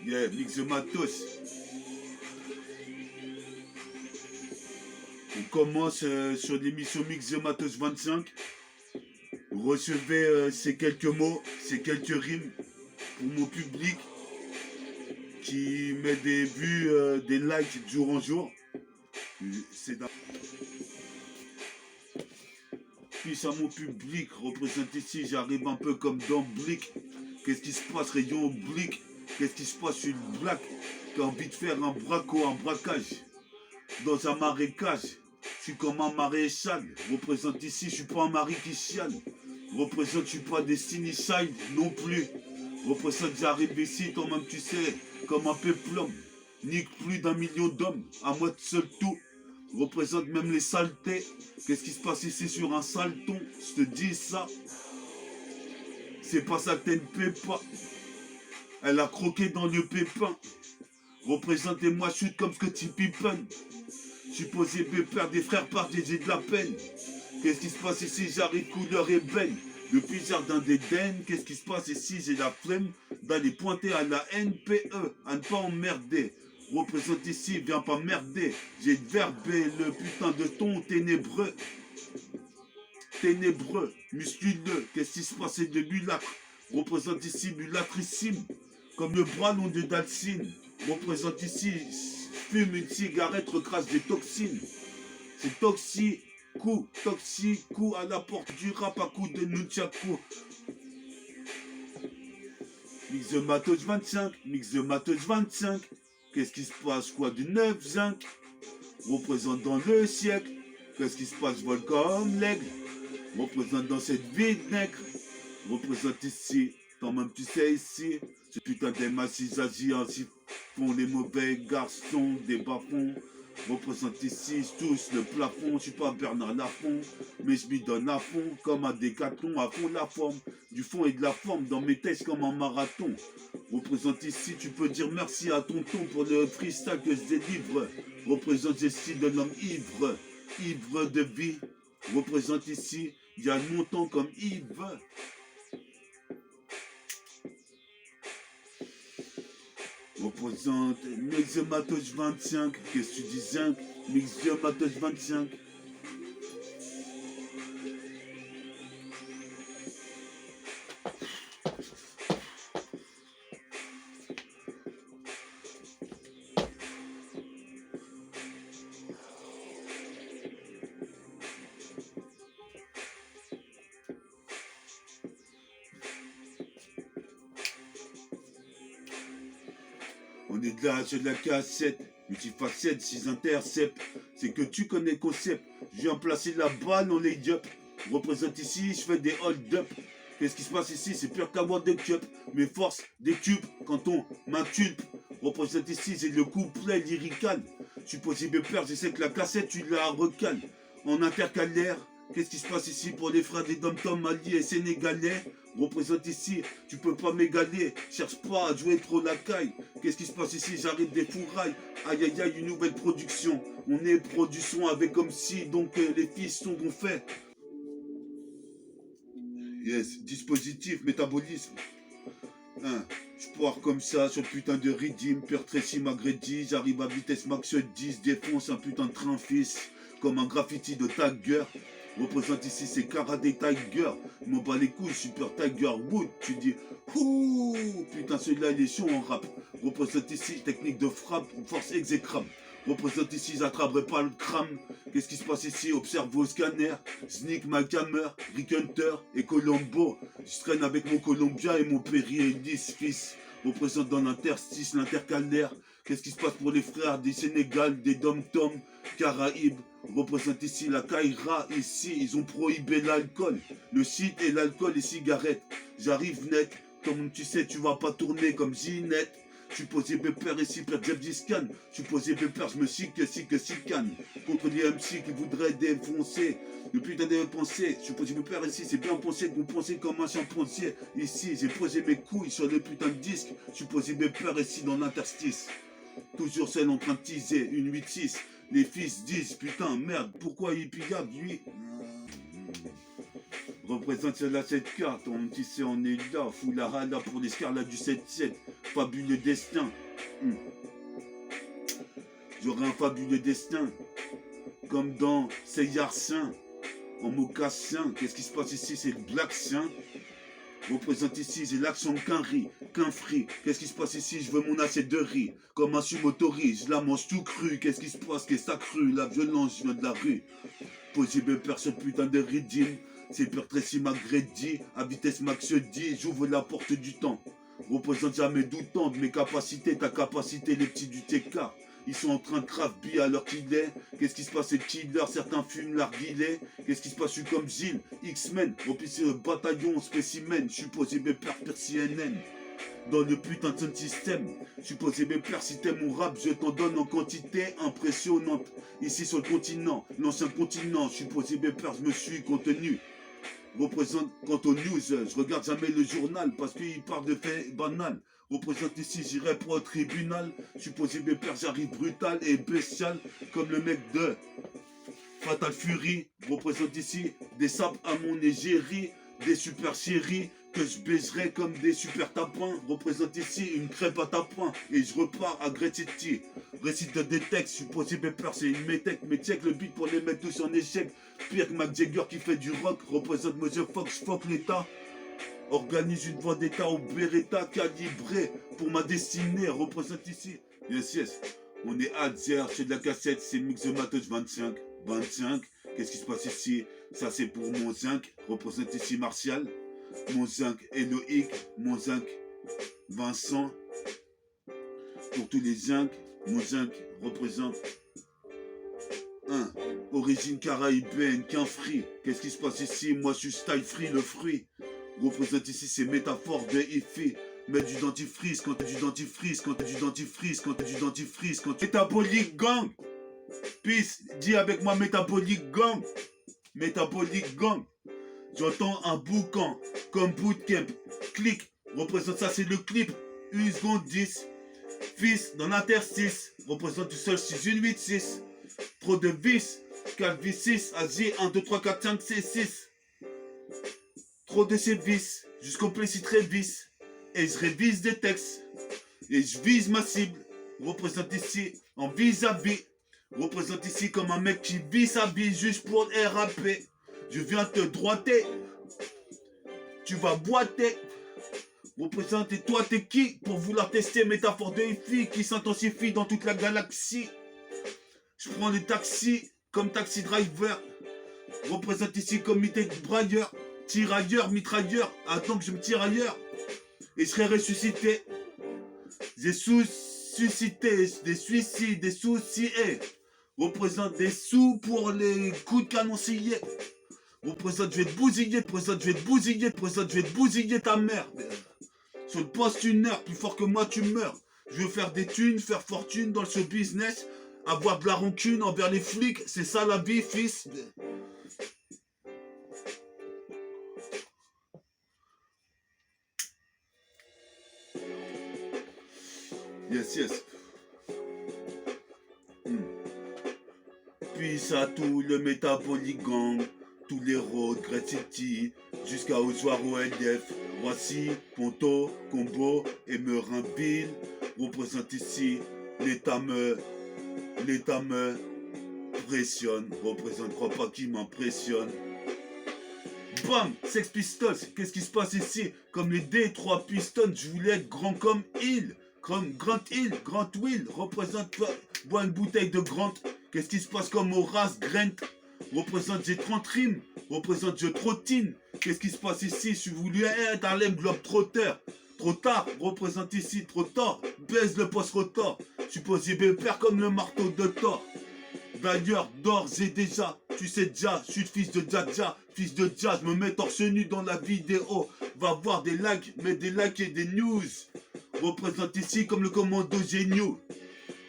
Yeah, Mix the Matos. On commence sur l'émission Mix the Matos 25. Recevez ces quelques mots, ces quelques rimes pour mon public qui met des vues, des likes de jour en jour. C'est d'un... Puis à mon public, représente ici, j'arrive un peu comme dans Blick. Qu'est-ce qui se passe, rayon oblique? Qu'est-ce qui se passe sur le black? T'as envie de faire un braquage dans un marécage. Je suis comme un maréchal. Représente ici, je suis pas un mari qui chiale. Représente, je suis pas Destiny Child non plus. Représente, j'arrive ici, toi-même tu sais, comme un péplum. Nique plus d'1 million d'hommes, à moi de seul tout. Représente même les saletés. Qu'est-ce qui se passe ici sur un saleton? Je te dis ça. C'est pas ça que t'as une pépa. Elle a croqué dans le pépin. Représentez-moi, shoot comme ce que tu pipen. Supposé pépère des frères partagés de la peine. Qu'est-ce qui se passe ici? J'arrive couleur ébène. Depuis jardin d'Éden, qu'est-ce qui se passe ici? J'ai la flemme d'aller pointer à la NPE, à ne pas emmerder. Représente ici, viens pas merder. J'ai verbé le putain de ton ténébreux. Ténébreux, musculeux, qu'est-ce qui se passe? C'est de mulâtre. Représente ici, mulâtrissime. Comme le bras long de Dalsine. Représente ici, fume une cigarette, recrache des toxines. C'est toxique, coup à la porte du rap à coup de nunchaku. Mix the Matos 25, Mix the Matos 25. Qu'est-ce qui se passe, quoi, du 9 zinc? Représente dans le siècle. Qu'est-ce qui se passe, vol comme l'aigle? Représente dans cette vie de nègre. Représente ici, toi-même tu sais ici. Ce putain des masses agissent ainsi font les mauvais garçons des bas-fonds. Représente ici, je touche le plafond. Je suis pas Bernard Lafont, mais je m'y donne à fond, comme un décathlon, à fond la forme. Du fond et de la forme dans mes textes comme un marathon. Représente ici, tu peux dire merci à tonton pour le freestyle que je délivre. Représente ici de l'homme ivre, ivre de vie. Représente ici, il y a longtemps comme Yves. Représente Mix the Matos 25. Qu'est-ce que tu dis, zinc? Mix the Matos 25. On est là sur la cassette, multifacette, 6 intercepts. C'est que tu connais le concept. Je viens placer la balle dans les yup. Représente ici, je fais des hold-up. Qu'est-ce qui se passe ici? C'est pire qu'avoir des cups. Mes forces, des cubes, quand on m'inculpe. Représente ici, c'est le couplet lyrical. Je suis possible père, je sais que la cassette, tu la recales. En intercalaire, qu'est-ce qui se passe ici pour les frères des dom-tom alliés et sénégalais? Représente ici, tu peux pas m'égaler, cherche pas à jouer trop la caille. Qu'est-ce qui se passe ici? J'arrive des fourrailles, aïe aïe aïe, une nouvelle production. On est production avec comme si, donc les fils sont qu'on fait. Yes, dispositif, métabolisme. Hein. Je pars comme ça sur le putain de rythme, Père Tracy m'agredi, j'arrive à vitesse max 10, défonce un putain de train fils, comme un graffiti de Tiger. Représente ici c'est Cara des Tiger. Je m'en bats les couilles, Super Tiger Wood. Tu dis ouh, putain celui-là il est chaud en rap. Représente ici technique de frappe, force exécrable. Représente ici, j'attraperai pas le crâne. Qu'est-ce qui se passe ici? Observe vos scanners. Sneak, Hammer, Rick Hunter et Colombo. Je traîne avec mon Colombien et mon Péri-Ellis, fils. Représente dans l'interstice, l'intercalaire. Qu'est-ce qui se passe pour les frères des Sénégal, des Dom-Tom, Caraïbes? Représente ici la Kaira, ici, ils ont prohibé l'alcool. Le shit et l'alcool et cigarettes. J'arrive net, comme tu sais, tu vas pas tourner comme Ginette. Je suis posé pépère ici, Père Jeff Discan. Je suis posé pépère, je me chic que sicane. Contre les MC qui voudraient défoncer. Le putain de pensée. Je suis posé pépère ici, c'est bien pensé que vous pensez comme un chimpanzé. Ici, j'ai posé mes couilles sur le putain de disque. Je suis posé pépère ici dans l'interstice. Toujours seul en train de teaser, une 8-6. Les fils disent, putain, merde, pourquoi il pillade lui? Représente la 7 carte, on dit on est là, fou la rala pour les scarlats du 7-7. fabuleux destin. J'aurai un fabuleux destin. Comme dans Seyarsin, en mocassin. Qu'est-ce qui se passe ici? C'est le black sien. Représente ici, j'ai l'action qu'un riz, qu'un frit. Qu'est-ce qui se passe ici? Je veux mon assiette de riz. Comme un sumotori, je la mange tout cru. Qu'est-ce qui se passe? Qu'est-ce que ça cru? La violence, je viens de la rue. Posé père ce putain de redeem. C'est peur Tracy McGrady. À vitesse max 10, j'ouvre la porte du temps. Représente jamais doutant de mes capacités. Ta capacité, les petits du TK. Ils sont en train de craft beer à l'heure qu'il est. Qu'est-ce qui se passe? C'est killer, certains fument l'arguillet. Qu'est-ce qui se passe? Je suis comme Gilles, X-Men, officier de bataillon, spécimen. Je suis posé mes pères CNN. Dans le putain de son système. Je suis posé mes pères, si t'aimes mon rap, je t'en donne en quantité impressionnante. Ici sur le continent, l'ancien continent. Je suis posé mes pères, je me suis contenu. Représente quant aux news, je regarde jamais le journal parce qu'il parle de faits banals. Représente ici, j'irai pour un tribunal. Je suis posé mes pères, j'arrive brutal et bestial comme le mec de Fatal Fury. Représente ici des sapes à mon égérie, des super chéris que je baiserai comme des super tapins. Représente ici une crêpe à tapin et je repars à Great City. Récite des textes, je suis posé mes peurs, c'est une métèque. Mais check le beat pour les mettre tous en échec. Pire que Mac Jagger qui fait du rock. Représente Monsieur Fox, fuck l'État. Organise une vendetta au Beretta calibré pour ma destinée. Représente ici. Yes. On est à Zer, chez de la cassette, c'est Mix de Matos 25. Qu'est-ce qui se passe ici? Ça c'est pour mon zinc. Représente ici Martial. Mon zinc Eloïc. Mon zinc Vincent. Pour tous les zincs, mon zinc représente origine caraïbéenne, qu'un free. Qu'est-ce qui se passe ici? Moi je suis style free, le fruit. Représente ici ces métaphores de Ify. Mets du dentifrice, quand t'as du dentifrice, quand t'as du dentifrice, quand t'as du dentifrice, quand Métabolique gang. Peace, dis avec moi métabolique gang. Métabolique gang. J'entends un boucan, comme bootcamp. Clic, représente ça, c'est le clip. 1 seconde 10. Fils dans l'interstice. Représente du seul 6, 1, 8, 6. Trop de vis. 4 vis 6. Asie 1, 2, 3, 4, 5, 6, 6. Trop de ces vis. Jusqu'au plessis très vis. Et je révise des textes. Et je vise ma cible. Représente ici en vis-à-vis. Représente ici comme un mec qui vit sa vie juste pour RAP. Je viens te droiter. Tu vas boiter. Représente et toi t'es qui pour vouloir tester métaphore de filles qui s'intensifie dans toute la galaxie. Je prends les taxis comme taxi driver. Représente ici comité de brailleur. Tirailleur, mitrailleur. Attends que je me tire ailleurs. Et je serai ressuscité. J'ai suscité des suicides, des soucis. Représente des sous pour les coups de canon sciés. Représente, je vais te bousiller. Représente, je vais te bousiller. Représente, je vais te bousiller ta mère. Sur le poste une heure, plus fort que moi tu meurs. Je veux faire des thunes, faire fortune dans le show business. Avoir de la rancune envers les flics, c'est ça la vie, fils. Yes. Puis ça tout le métabolique gang, tous les roads, Great City, jusqu'à Ozoir OLF, Roissy, Ponto, Combo et Merinville. Représente ici, l'État me pressionne. Représente, crois pas qu'il m'impressionne. Bam, Sex Pistols, qu'est-ce qui se passe ici? Comme les D3 Pistons, je voulais être grand comme Hill. Comme Grant Hill, Grant Will, représente, bois une bouteille de Grant. Qu'est-ce qui se passe comme Horace Grant? Représente, j'ai 30 rimes. Représente, je trottine. Qu'est-ce qui se passe ici? Je suis voulu être Harlem Globetrotter. Trop tard, représente ici, trop tard. Baise le post-rotor. Je suis posé père comme le marteau de Thor. D'ailleurs, d'ores et déjà, tu sais déjà, je suis le fils de Dja, fils de Dja, je me mets torse nu dans la vidéo. Va voir des likes, mais des likes et des news. Représente ici comme le commando géniaux.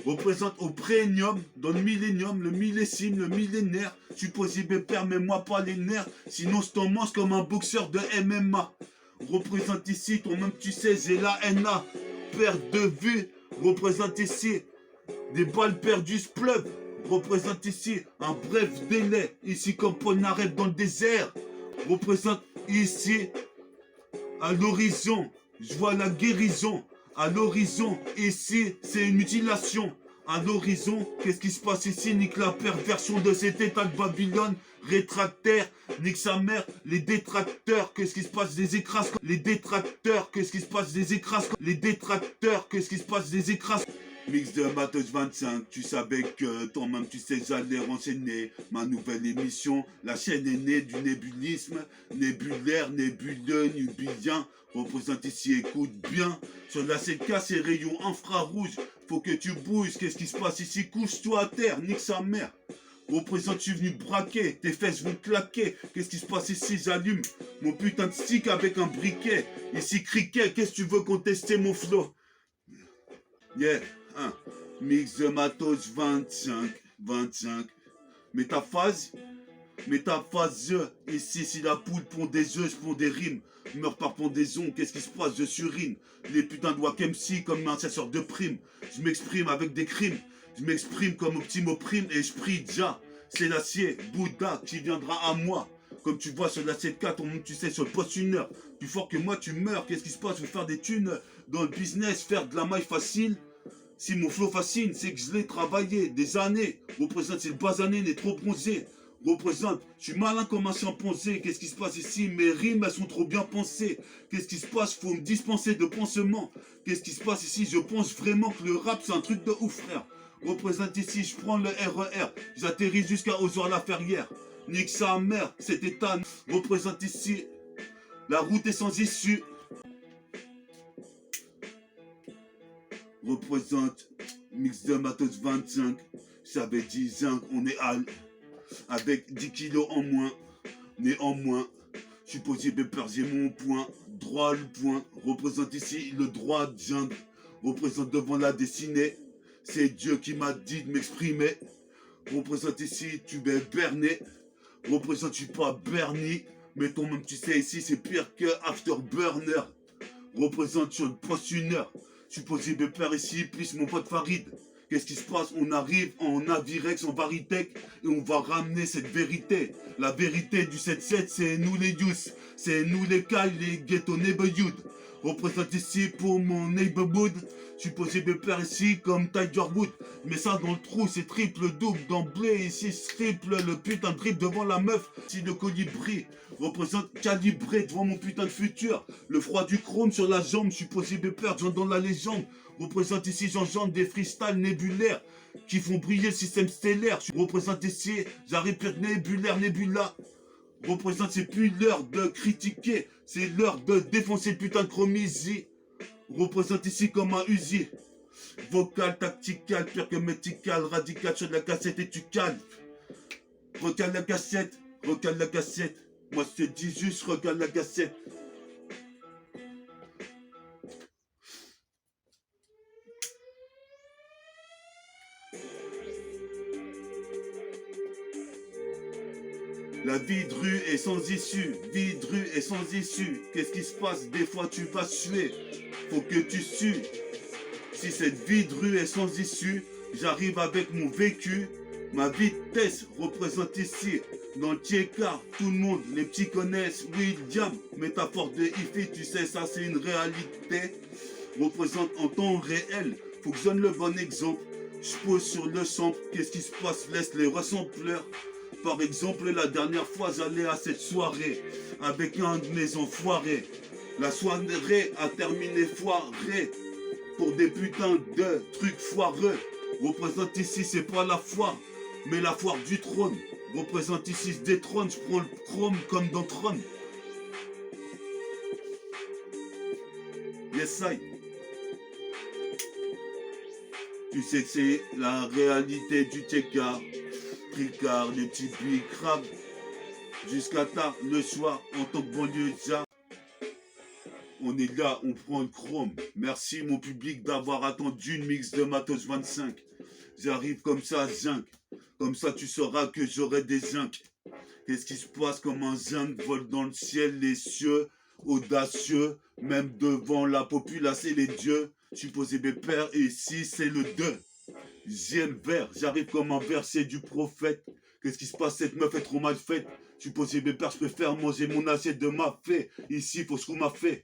Représente au premium, dans le millénium, le millésime, le millénaire. Je suis posé père, mais moi pas les nerfs. Sinon je t'en mange comme un boxeur de MMA. Représente ici, toi-même tu sais, j'ai la NA. Perte de vue, représente ici des balles perdues pleuve. Représente ici un bref délai, ici comme Polnareff dans le désert. Représente ici à l'horizon, je vois la guérison. À l'horizon, ici, c'est une mutilation. À l'horizon, qu'est-ce qui se passe ici? Nique la perversion de cet état de Babylone. Rétractaire, nique sa mère. Les détracteurs, qu'est-ce qui se passe? Des écrases. Les détracteurs, qu'est-ce qui se passe? Des écrases. Les détracteurs, qu'est-ce qui se passe? Des écrases. Mix de Matos 25, tu savais que toi-même tu sais, j'allais renseigner ma nouvelle émission. La chaîne est née du nébulisme, nébulaire, nébuleux, nubien. Représente ici, écoute bien. Sur la CK, c'est rayons infrarouges. Faut que tu bouges, qu'est-ce qui se passe ici? Couche-toi à terre, nique sa mère. Représente, je suis venu braquer, tes fesses vont claquer. Qu'est-ce qui se passe ici? J'allume mon putain de stick avec un briquet. Ici, criquet, qu'est-ce que tu veux contester mon flow? Yeah, hein. Mix de Matos 25. Métaphase, ici si la poule pond des œufs, je pond des rimes. Meurs par pendaison, qu'est-ce qui se passe? Je surine. Les putains de Wack MC comme un chasseur de primes. Je m'exprime avec des crimes. Je m'exprime comme Optimo Prime et je prie déjà. C'est l'acier, Bouddha qui viendra à moi. Comme tu vois sur la 7K, ton monde tu sais sur le poste une heure. Plus fort que moi tu meurs, qu'est-ce qui se passe? Je veux faire des thunes dans le business, faire de la maille facile. Si mon flow fascine, c'est que je l'ai travaillé des années. Représente, c'est le basané, il est trop bronzé. Représente, je suis malin comme un chimpanzé. Qu'est-ce qui se passe ici? Mes rimes, elles sont trop bien pensées. Qu'est-ce qui se passe? Faut me dispenser de pansements. Qu'est-ce qui se passe ici? Je pense vraiment que le rap, c'est un truc de ouf, frère. Représente ici, je prends le RER. J'atterris jusqu'à Ozoir-la-Ferrière. Nique sa mère, cet état. Représente ici, la route est sans issue. Représente Mix de Matos 25. J'avais 10 ans, on est avec 10 kilos en moins. Néanmoins, je suis posé peur, j'ai mon point. Droit le point. Représente ici le droit de jungle. Représente devant la dessinée. C'est Dieu qui m'a dit de m'exprimer. Représente ici, tu es berné. Représente, je suis pas Bernie. Mais ton même tu sais ici, c'est pire que Afterburner. Représente sur le poste une heure. Je suis posé de peur ici, plus mon pote Farid. Qu'est-ce qui se passe? On arrive en Navirex, en Varitech, et on va ramener cette vérité. La vérité du 7-7, c'est nous les youths. C'est nous les Kai, les ghetto neighborhood. Représente ici pour mon neighborhood. Je suis posé de peur ici comme Tiger Wood. Mais ça dans le trou, c'est triple double d'emblée. Ici, triple le putain de drip devant la meuf. Si le colibri représente calibré devant mon putain de futur. Le froid du chrome sur la jambe, je suis posé de peur, j'en donne la légende. Représente ici, j'engendre des freestyles nébulaires qui font briller le système stellaire. Je représente ici, j'arrive pire nébulaire, nébula. Représente, c'est plus l'heure de critiquer, c'est l'heure de défoncer le putain de chromisie. Représente ici comme un Uzi. Vocal, tactical, pire que médical, radical sur la cassette et tu calmes. Recale la cassette, recale la cassette. Moi je te dis juste, regarde la cassette. La vie de rue est sans issue, vie de rue est sans issue. Qu'est-ce qui se passe? Des fois tu vas suer, faut que tu sues. Si cette vie de rue est sans issue, j'arrive avec mon vécu. Ma vitesse représente ici, dans le Tchekar, tout le monde, les petits connaissent William. Métaphore de Ifi, tu sais, ça c'est une réalité. Représente en temps réel, faut que je donne le bon exemple. Je pose sur le sample, qu'est-ce qui se passe? Laisse les ressembleurs. Par exemple, la dernière fois, j'allais à cette soirée avec un de mes enfoirés. La soirée a terminé foirée pour des putains de trucs foireux. Représente ici, c'est pas la foire, mais la foire du trône. Représente ici, je détrône, je prends le chrome comme dans Tron. Yes, I. Tu sais que c'est la réalité du Tchekar. Tricard, les petits billes crabes. Jusqu'à tard le soir, en tant que banlieusard. On est là, on prend le chrome. Merci mon public d'avoir attendu une mix de Matos 25. J'arrive comme ça, zinc. Comme ça, tu sauras que j'aurai des zinc. Qu'est-ce qui se passe comme un zinc vole dans le ciel, les cieux, audacieux, même devant la population et les dieux. Je suis posé mes pères et ici, c'est le 2. J'aime vers, j'arrive comme un verset du prophète. Qu'est-ce qui se passe? Cette meuf est trop mal faite. Je suis posé mes pères, je préfère manger mon assiette de ma fée. Ici, faut ce qu'on m'a fait.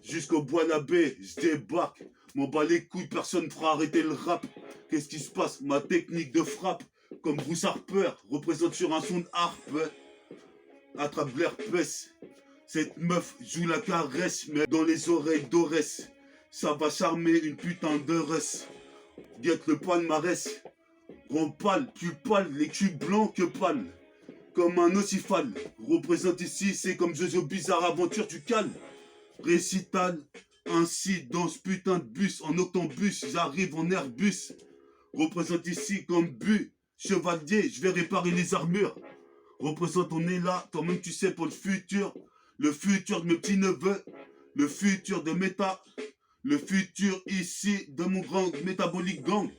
Jusqu'au bois l'abbé, je débarque. M'en bats les couilles, personne fera arrêter le rap. Qu'est-ce qui se passe? Ma technique de frappe, comme Bruce Harper, représente sur un son de harpe. Attrape l'herpès. Cette meuf joue la caresse, mais dans les oreilles d'Orès. Ça va charmer une putain de Russ. Guette le palmarès. Rond pâle, plus pâle, les culs blancs que pâle. Comme un ossifale. Représente ici, c'est comme Jojo Bizarre Aventure, tu cales. Récital, ainsi dans ce putain de bus, en octambus, j'arrive en Airbus. Représente ici comme but, chevalier, je vais réparer les armures. Représente, on est là, toi-même tu sais pour le futur de mes petits neveux, le futur de méta, le futur ici de mon grand métabolique gang.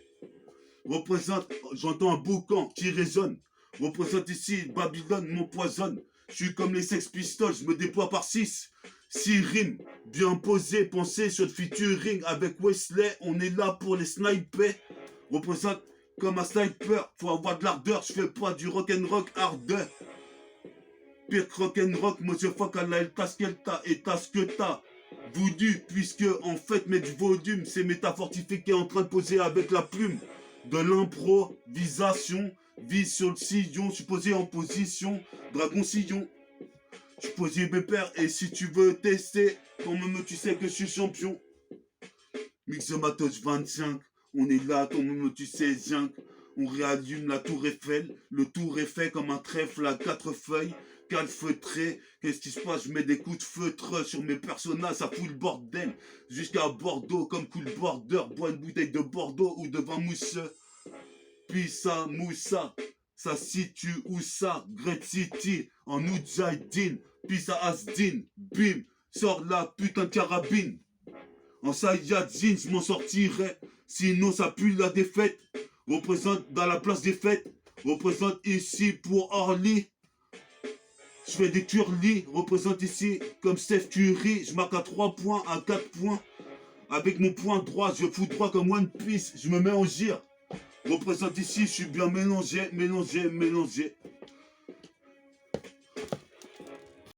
Représente, j'entends un boucan qui résonne. Représente ici, Babylone m'empoisonne. Je suis comme les Sex Pistols, je me déploie par 6. 6 rimes, bien posées, pensées sur le featuring. Avec Wesley, on est là pour les snipers. Représente comme un sniper, faut avoir de l'ardeur. Je fais pas du rock'n'rock hardeur. Pire que rock'n'rock, motherfucker, la t'as ce qu'elle t'a et t'as ce que t'as. Voodoo, puisque en fait, mais du volume, c'est métafortifié en train de poser avec la plume. De l'improvisation, vise sur le sillon, je suis posé en position, dragon sillon. Je suis posé pépère et si tu veux tester, quand même tu sais que je suis champion. Mixomatos 25, on est là, quand même tu sais zinc. On réallume la tour Eiffel, le tour est fait comme un trèfle à 4 feuilles. Calfeutré, qu'est-ce qui se passe? Je mets des coups de feutre sur mes personnages, ça fout le bordel. Jusqu'à Bordeaux, comme cool border, bois une bouteille de Bordeaux ou de vin mousseux. Puis ça, Moussa, ça situe où ça? Great City, en Oudjaïdine, puis ça Asdin, bim, sors la putain de carabine. En Saiyajin, je m'en sortirai, sinon ça pue la défaite. Représente dans la place des fêtes, représente ici pour Orly. Je fais des curlis, représente ici comme Steph Curry. Je marque à 3 points, à 4 points. Avec mon point droit, je fous droit comme One Piece. Je me mets en gire. Représente ici, je suis bien mélangé, mélangé, mélangé.